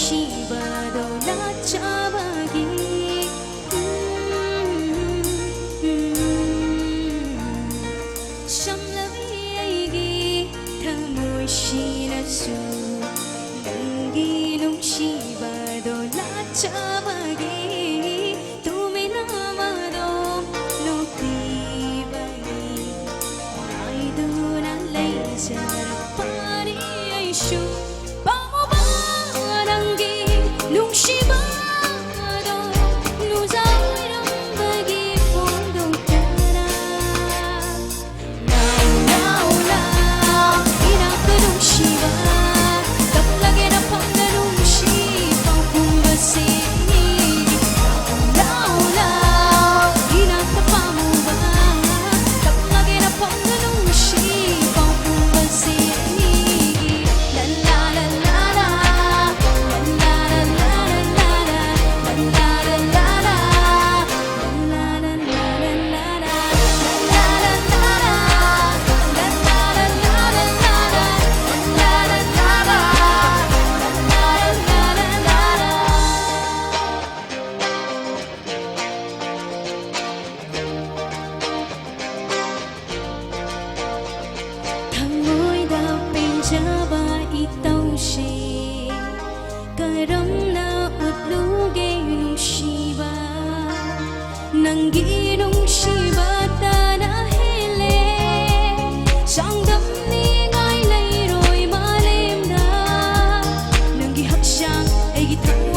nungshibado natjabagi Shamlabi aigi thamoisinasu Nangi nungshibado natjabagi Tumi namado nukibagi Naiduna laysarapani aishu nungshibado nuzairambagi pondokara Now inaka nungshiba Taplage na pangga nungshiba Pumbasi Now inaka pamuba Taplage na pangga nungshiba Pumbasi La la la la la Nangi nungshiba tana hele Sangdam ni ngai lai roi malim da Nangi hakshang egi thang